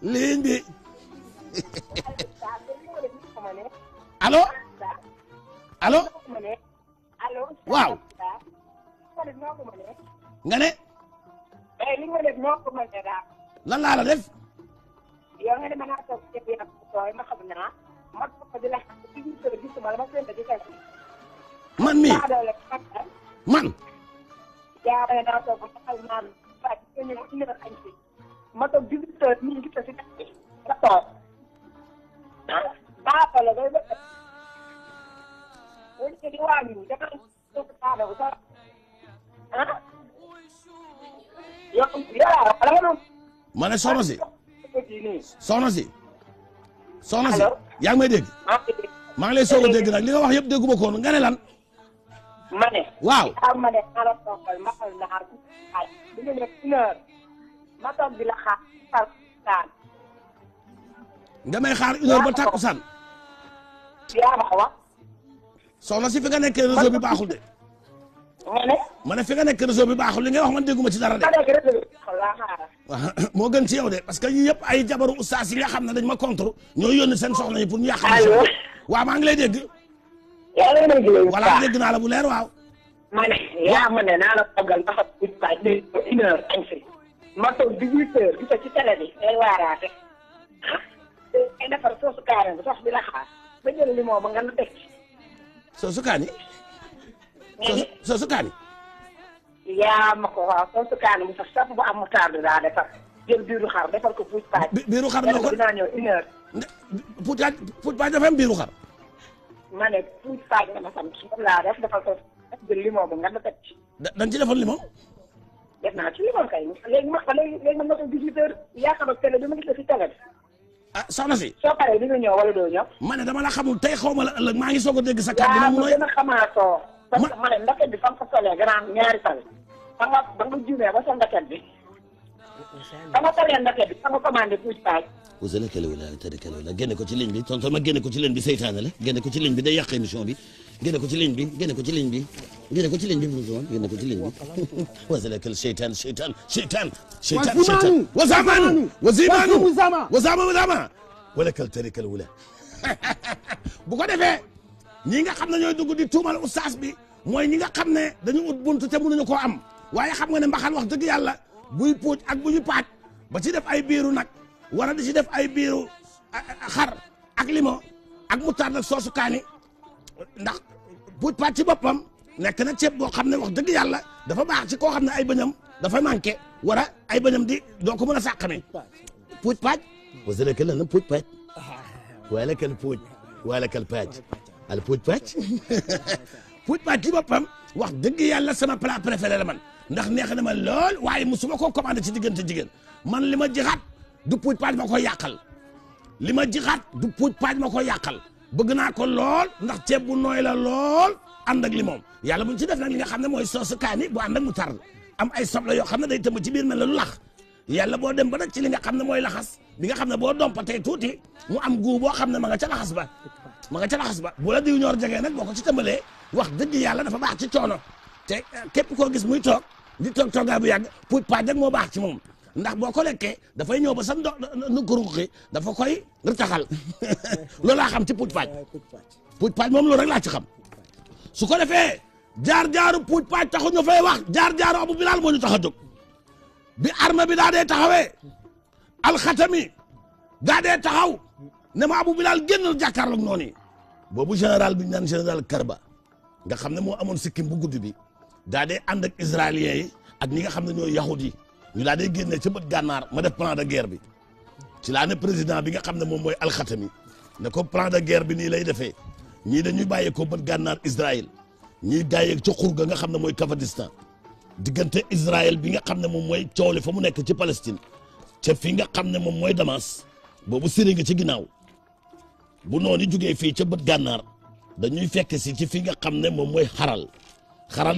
ligne bi allo allo waaw nga ne lan laa la def man mi man ma toog 18 heures ñu ngi si nga toog baaxal la day def wala di wàññi dafa toog saada bu sax ah yow ma ne soxna si yaa ngi may dégg maa ngi lay soog a dégg nag li nga wax yëpp dégguma ko woon nga ne lan ma ne waaw ma ne ala toogal ma xal naar bi ñu nekk 1 heure ma toog di la xaar takkusaan. nga may xaar 1 heure ba takkusaan. yaa ma ko wax. soxna si fi nga nekkee réseau bi baaxul de. nga ne. ma ne fi nga nekk réseau bi baaxul li nga wax man dégguma ci dara de. waaw moo gën ci yow de parce que yii yëpp ay jabaru ustaas yi nga xam ne dañ ma contre ñoo yónni seen soxna yi pour ñu yàq. allo waaw maa ngi lay dégg. yaa ngi lay dégg. voilà dégg naa la bu leer waaw. ma ne yaa ma ne naa la toggal ma xam ne 1 heure añ fi. ma toog 18 heures gis ci télé bi day waaraate ay defar soosu kaane bi sax di la xaar ba jël limon ba nga na teg ci. soosu kaani. soosu kaani. yaa ma ko waaw soosu kaane bu sax sax bu am moutarde daa defar jël biiru xar defal ko puuj paaj. biiru xar noo ko dinaa ñëw 1 heure. puuj paaj dafa am biiru xar. ma ne puuj paaj nga ma sant moom laa def defal ko jël limon ba nga na teg ci. dañ ci defoon limon. def naa ci limon kay léegi man ma toog 18 heures yaakaar ak télé bi ma gis la si télé bi. ah soxna si. soo paree di nga ñëw wala doo ñëw. ma ne dama la xamul tey xaw ma la ëllëg maa ngi soog a dégg sa kàddu. yaa ma gën a xamaatoo. parce que ma ne ndaket bi fa nga ko solee gannaaw ñaari fan. ba nga juumee ba sa ndaket bi. ba nga solee ndaket bi fa nga commandé puuj paaj. wasala kale wala tëddee wala génne ko ci ligne bi tonton ma génne ko ci ligne bi seytaane la génne ko ci ligne bi day yàq émission bi génne ko ci ligne bi génne ko ci ligne bi génne ko ci ligne bi génne ko ci ligne bi wasala kale seytaan wasama wala kal tëddee kale wala bu ko defee ñi nga xam ne ñooy dugg di tuumal ustaas bi mooy ñi nga xam ne dañu ut buntu te mënuñu koo am waaye xam nga ne mbaxal wax dëgg yàlla buy puuj ak bu ñu paaj ba ci def ay biiru nag wara di ci def ay biiru xar ak limon ak moutarde ak soosu kaani ndax puuj paaj ci boppam nekk na ceeb boo xam ne wax dëgg yàlla dafa baax ci koo xam ne ay bëñam dafa manqué wara ay bëñam di doo ko mën a sàqame puuj paaj wasala kal na puuj paaj wala kal puuj wala kal paaj al puuj paaj puuj paaj ci boppam wax dëgg yàlla sama plat préféré la man ndax neex na ma lool waaye musuma koo commandé ci diggante jigéen man li ma jixaat du puuj paaj ma koy yàqal li ma jixaat du puuj paaj ma koy yàqal bëgg naa ko lool ndax ceeb bu nooy la lool ànd ak limon yàlla buñ ci def nag li nga xam ne mooy soosu kaani bu ànd ak moutarde am ay soble yoo xam ne day tëmb ci biir mel la lu lax yàlla boo dem ba nag ci li nga xam ne mooy laxas bi nga xam ne boo dompatee tuuti mu am guu boo xam ne ma nga ca laxas ba bu la diw ñor jegee nag boo ko ci tëmbalee wax dëgg yàlla dafa baax ci coono te képp koo gis muy toog di toog toogaa bu yàgg puuj paaj rek moo baax ci moom ndax boo ko lekkee dafay ñëw ba sa nuqi dafa koy ritaxal loolu laa xam ci puuj paaj moom loolu rek laa ci xam su ko defee jaar-jaaru puuj paaj taxu ñu fay wax jaar-jaaru Abu Bilal moo ñu tax a jóg bi arme bi daa dee taxawee alxatami daa dee taxaw ne ma Abu Bilal génnal jàkkaarloog noonu yi boobu général bi ñu naan général Karba nga xam ne moo amoon sikkim bu gudd bi daa dee ànd ak israéliens yi ak ñi nga xam ne ñooy yahud yi ñu laa dee génnee ca bët gànnaar ma def plan de guerre bi ci laa ne président bi nga xam ne moom mooy alxatami ne ko plan de guerre bi nii lay defee ñii dañuy bàyyee ko bët gànnaar Israël ñii bàyyee ca xur ga nga xam ne mooy Kafadistan diggante Israël bi nga xam ne moom mooy coow li fa mu nekk ci Palestine ca fi nga xam ne moom mooy Damas boobu Syrie nga ci ginnaaw bu noonu jugee fii ca bët gànnaar dañuy fekk si ci fi nga xam ne moom mooy xaral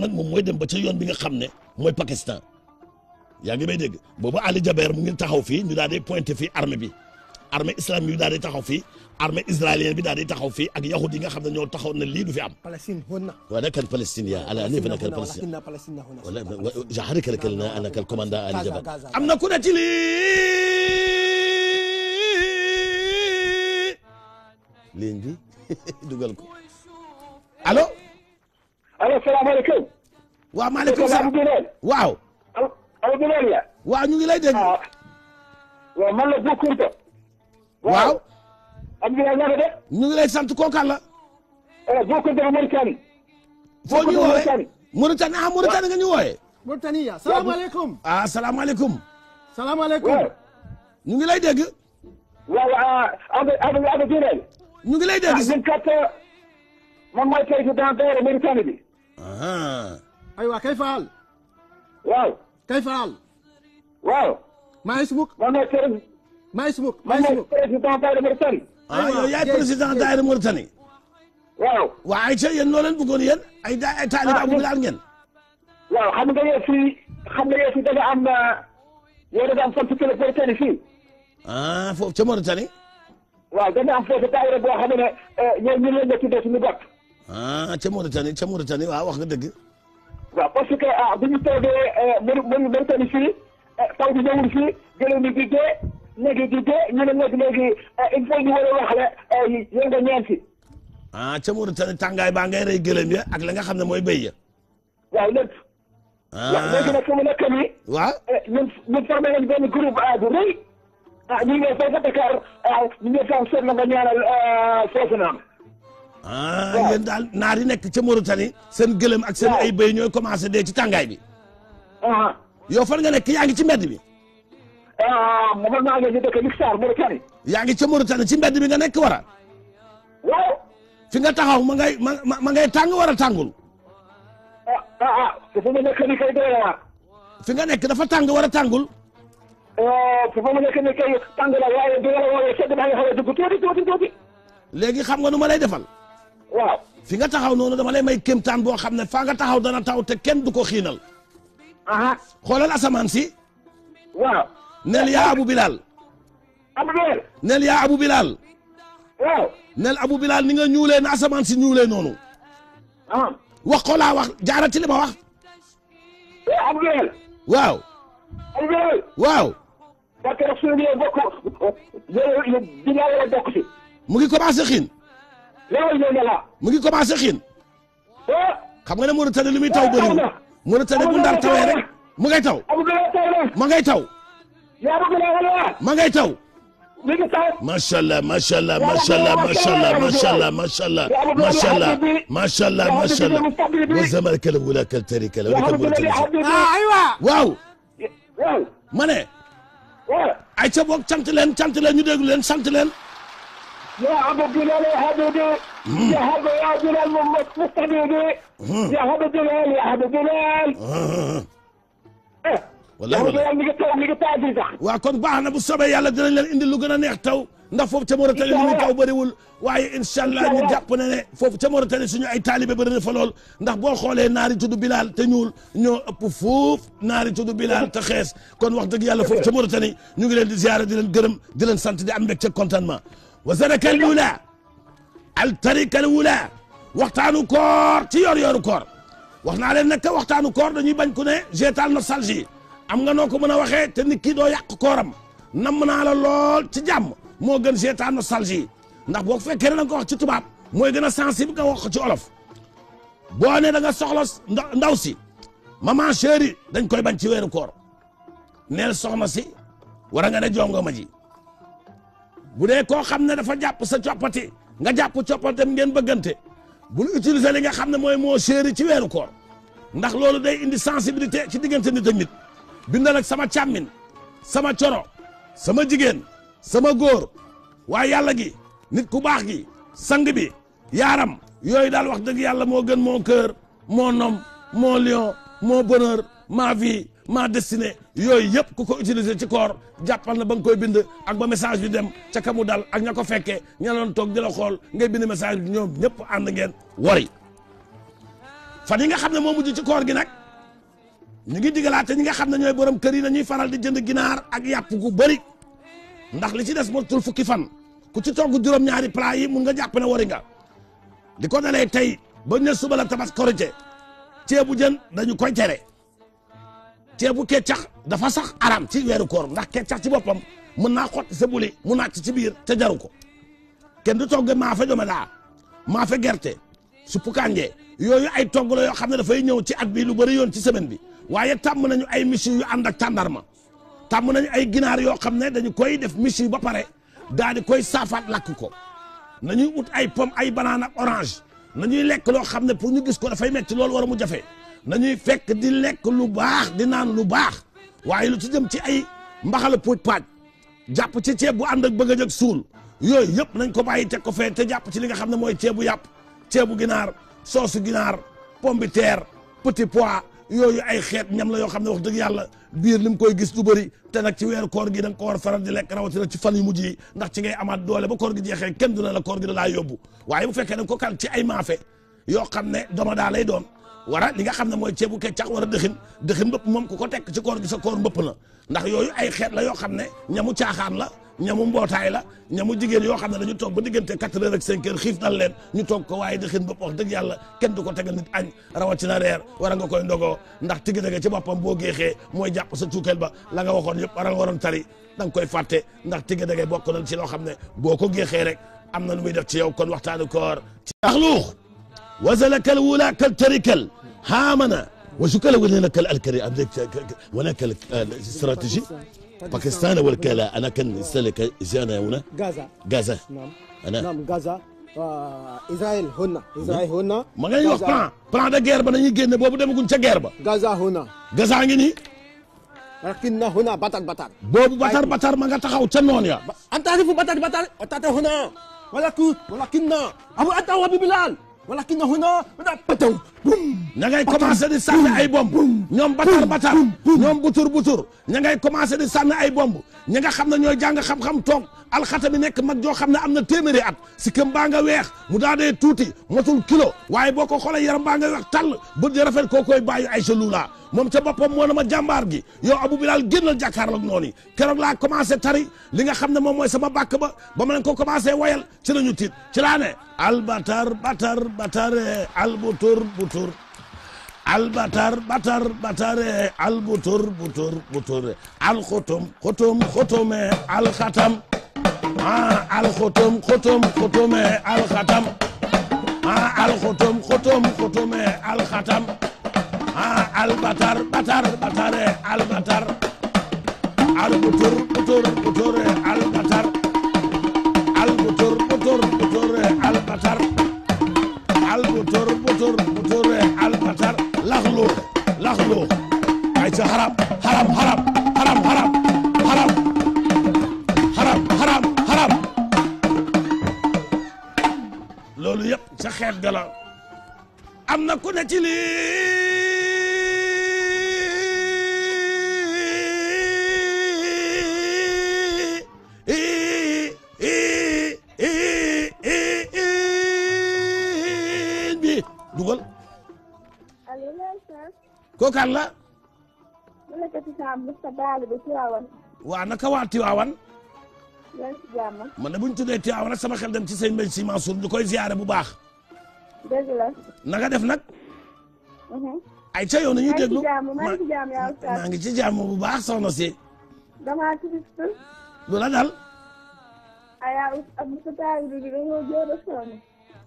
nag moom mooy dem ba ca yoon bi nga xam ne mooy Pakistan yaa ngi may dégg boobu Ali Jaber mu ngi taxaw fii ñu daal di pointé fii armée bi armée islamique bi daal di taxaw fii armée israélienne bi daal di taxaw fii ak yahud yi nga xam ne ñoo taxaw ne lii du fi am. Palestine هنا. وأنا كالفلسطيني على أني فأنا كالفلسطيني. ولكن فلسطين هنا. ولا جحرك لك أنا كالكوماندا علي جبل. أم نكون تلي ligne bi dugal ko allo. allo salaamaaleykum. waaw maaleykum salaam waaw. waaw ñu ngi lay dégg. waaw man la Boukounta. waaw. Abdoulaye naka de. ñu ngi lay sant kooku la. Boukounta ba Mauritanie. foo ñu woowee Mauritanie ah Mauritanie nga ñu wooyee. Mauritanie salaamaaleykum. ah salaamaaleykum. salaamaaleykum. ñu ngi lay dégg. waaw Abdoulaye. ñu ngi lay dégg. ñun kat man mooy président daayira Mauritanie bi. aywa kay faal. waaw. kay faal. waaw. maa ismuk. man mooy président. maa ismuk. man mooy président daayira Mauritanie. yow yaay président daayira Mauritanie. waaw. waa Aïcha yéen noo leen bëggoon yéen ay taalibe Abou Bilal ngeen. waaw xam nga yow fii dafa am yow dafa am sant télé Mauritanie fii. foofu ca Mauritanie. waaw dafa am foofu daayira boo xam ne ñoom ñu leen la tuddee suñu bopp. ca Mauritanie waaw wax nga dëgg. waaw parce que bu ñu toogee Mauritanie fii taw bi ñëwul fii gëlëm yi di dee léegi di dee ñu ne léegi il faut ñu war a wax la yéen nga ñeenti. ca Mauritanie tàngaay baa ngay rey gëlëm ya ak la nga xam ne mooy béy ya. waaw lépp. waaw léegi nag fu mu nekk nii. waaw. ñun formé nañ benn groupe bu rëy ñu ngi fay fa Dakar ñu ngi fay seet na nga ñaanal foofu noonu. yéen daal naar yi nekk ca Mauritanie seen gëlëm ak seen ay béy ñooy commencé dee ci tàngaay bi. yow fan nga nekk yaa ngi ci mbedd bi. man maa ngi dëkk Lixar Mauritanie. yaa ngi ca Mauritanie ci mbedd bi nga nekk wara. waaw. fi nga taxaw ma ngay tàng war a tàngul. fu mu nekk nii kay doy na waar. fi nga nekk dafa tàng war a tàngul. fu mu nekk nii kay tàng la waaye bi nga la woowee sedd maa ngi xaw a dugg tuuti. léegi xam nga nu ma lay defal. waaw. fi nga taxaw noonu dama lay may kéemtaan boo xam ne faa nga taxaw dana taw te kenn du ko xiinal. xoolal asamaan si. waaw. neel yaa Abou Bilal. neel yaa Abou Bilal. waaw. neel Abou Bilal ni nga ñuulee na asamaan si ñuulee noonu. wax ko laa wax jaara ci li ma wax. Abou Bilal. waaw. Abou Bilal. waaw. parce que suñu bokk dina war a bokk si. mu ngi commencé xiin. mu ngi commencé xiin. xam nga ne Mauritanie li muy taw bëriwul. Mauritanie bu ndar tawee rek mu ngay taw. ma ngay taw. ma ngay taw. macha allah macha allah macha allah macha allah macha allah macha allah macha allah macha allah macha allah. wa zamal kala wula kal tari kala wala kal Mauritanie. aywa. waaw. ma ne. ay ca boog sant leen ñu déglu leen sant leen. يا أبو بلال يا حبيبي يا أبو بلال مستحبيبي يا أبو بلال يا أبو بلال wallahi waaw kon baax na bu soobee yàlla dinañ leen indi lu gën a neex taw ndax foofu ca Mauritanie li muy taw bëriwul waaye incha allah ñu jàpp ne foofu ca Mauritanie suñu ay taalibe bëri na fa lool ndax boo xoolee naari tudd Bilal te ñuul ñoo ëpp foofu naari tudd Bilal te xees kon wax dëgg yàlla foofu ca Mauritanie ñu ngi leen di ziyaare di leen gërëm di leen sant di am mbégte contentement wa zaraka al wula al tarika al wula waxtaanu koor ci yor-yoru koor wax naa leen nag waxtaanu koor dañuy bañ ku ne jeetal nostalgie am nga noo ko mën a waxee te nit ki doo yàq kooram namm naa la lool ci jàmm moo gën jeetal nostalgie ndax boo fekkee ne da nga ko wax ci tubaab mooy gën a sensible nga wax ko ci olof boo ne da nga soxla ndaw si maman chérie dañ koy bañ ci weeru koor neel soxna si war nga ne jongo ma ji bu dee koo xam ne dafa jàpp sa coppati nga jàpp coppatem ngeen bëggante bul utiliser li nga xam ne mooy moo chéri ci weeru koor ndax loolu day indi sensibilité ci diggante nit ak nit bindal ak sama càmmin sama coro sama jigéen sama góor waaye yàlla gi nit ku baax gi sang bi yaaram yooyu daal wax dëgg yàlla moo gën mon cœur mon homme mon lion mon bonheur ma vie ma destinée yooyu yëpp ku ko utiliser ci koor jàppal na ba nga koy bind ak ba message bi dem ca kamu dal ak ña ko fekkee ña doon toog di la xool ngay bind message bi ñoom ñëpp ànd ngeen wari fan yi nga xam ne moo mujj ci koor gi nag ñu ngi digalaate ñi nga xam ne ñooy borom kër yi nañuy faral di jënd ginaar ak yàpp gu bëri ndax li ci des motul fukki fan ku ci togg juróom-ñaari plat yi mun nga jàpp ne wari nga di ko dalee tey ba ne suba la Tabaski Korité ceebu jën dañu koy tere ceebu keccax dafa sax aram ci weeru koor ndax keccax ci boppam mën naa xotti sa buli mu nàcc ci biir te jaru ko kenn du togg maafe domadaa maafe gerte suppu kànje yooyu ay togg la yoo xam ne dafay ñëw ci at bi lu bëri yoon ci semaine bi waaye tàmm nañu ay miches yu ànd ak tàndarma tàmm nañu ay ginaar yoo xam ne dañu koy def miches yi ba pare daal di koy saafaat lakk ko nañuy ut ay pomme ay banane ak orange nañuy lekk loo xam ne pour ñu gis ko dafay metti loolu war a mu jafe nañuy fekk di lekk lu baax di naan lu baax waaye lu ci jëm ci ay mbaxala puuj paaj jàpp ci ceeb bu ànd ak bëgg ak suul yooyu yëpp nañ ko bàyyi teg ko fee te jàpp ci li nga xam ne mooy ceebu yàpp ceebu ginaar soosu ginaar pomme de terre petit pois yooyu ay xeet ñam la yoo xam ne wax dëgg yàlla biir li mu koy gis du bëri te nag ci weeru koor gi da nga ko war a faral di lekk rawatina ci fan yu mujj yi ndax ci ngay amaat doole ba koor gi jeexee kenn du ne la koor gi da laa yóbbu waaye bu fekkee da nga ko kal ci ay maafe yoo xam ne doma daa lay doon wara li nga xam ne mooy ceebu keccax war a dëxin mbëpp moom ku ko tekk ci koor gi sa koor mbëpp na ndax yooyu ay xeet la yoo xam ne ñamu caaxaan la ñamu mbootaay la ñamu jigéen yoo xam ne dañu toog ba diggante 4 heures ak 5 heures xiif dal leen ñu toog ko waaye dëxin bopp wax dëgg yàlla kenn du ko tegal nit añ rawatina reer war nga koy ndogoo ndax tigi dëgg ci boppam boo géexee mooy jàpp sa cuukeel ba la nga waxoon yëpp war nga waroon tari da nga koy fàtte ndax tigi dëgg bokk na ci loo xam ne boo ko géexee rek am na lu muy def ci yow kon waxtaanu koor ci axluux wasalakal wula kal tarikal haamana وشو كلا ولا لك الكري ولا كلا استراتيجي باكستان ولا كلا انا كان يسالك زيانا هنا غزه نعم انا نعم غزه اسرائيل هنا ما ngay wax plan de guerre ba dañuy génne boobu demaguñ ca guerre ba غزه هنا gaza ngi nii لكن هنا بطل boobu batar ma nga taxaw ca noon ya انت تعرف بطل هنا ولكن ابو انت وبلال ولكن هنا بطل ña ngay commencé di sànni ay bomb ñoom batar ñoom butur ña ngay commencé di sànni ay bomb ñi nga xam ne ñooy jàng xam-xam toog alxata bi nekk mag joo xam ne am na téeméeri at si këm baa nga weex mu daa dee tuuti motul kilo waaye boo ko xoolee yaram baa nga weex tàll bët di rafet koo koy bàyyi ay sa luula moom ca boppam moo na ma jàmbaar gi yow Abu Bilal génnal jàkkaarloog noonu yi keroog laa commencé tari li nga xam ne moom mooy sama bàkk ba ma leen ko commencé wayal ci la ñu tiit ci laa ne albatar batare albutur butur albatar batare albutur butur alxutum alxatam alxutum alxatam alxutum alxatam albatar batare albatar albutur albatar albutur albatar albutur albatar laxlu ay ca haram loolu yëpp ca xeet ga la am na ku ne ci bi dugal kooku kan la waa naka waa Tiwaawan man de bu ñu tuddee Tiwaawan nag sama xel dem ci sëñ Mbaye Sy Mansour ñu koy ziyaare bu baax dëgg la na nga def nag ay ca yow nañuy déglu maa ngi ci jàmm bu baax soxna si damaa triste lu la dal yaa ab sa taal bi dañoo jooy a sonn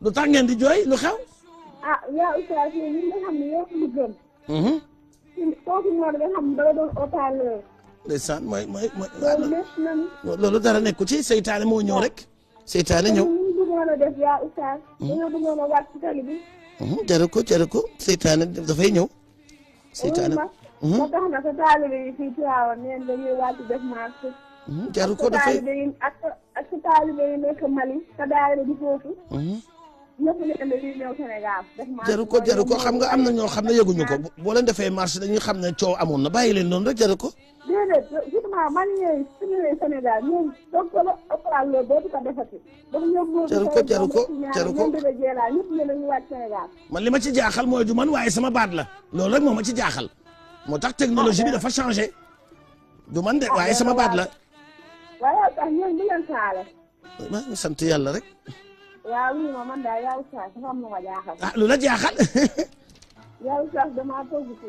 lu tax ngeen di jooy lu xew yaa oustaz yi ñi nga xam ne yoo ñu gën kooku ñoo nga xam ne danga doon haut-parleur ndeysaan mooy loolu métti nañu loolu dara nekku ci seytaane moo ñëw rek seytaane ñëw ñu bëggoon a def yaa oustaz dañoo bëggoon a wàcc ci tali bi jaru ko seytaane dafay ñëw seytaane moo tax na sa taalibe yi fii Tiwaawan neen dañuy wàcc def marché jaru ko dafay ak sa taalibe yi nekk Mali sa daayira di foofu ñëpp ne dañuy ñëw Sénégal def marché jaru ko xam nga am na ñoo xam ne yëguñu ko boo leen defee marché dañuy xam ne coow amoon na bàyyi leen noonu rek jaru ko déedéet justement man ñooy su ñëwee Sénégal ñoom donc la opéral loolu dootu ko defati jaru ko ñëpp ne dañuy wàcc Sénégal man li ma ci jaaxal mooy du man waaye sama baat la loolu rek moo ma ci jaaxal moo tax technologie bi dafa changé du man de waaye sama baat la waaye tax ñoom du leen saale maa ngi sant yàlla rek waaw lii ma man daal yaa oustaz dafa am lu ma jaaxal lu la jaaxal yaa oustaz damaa togg ci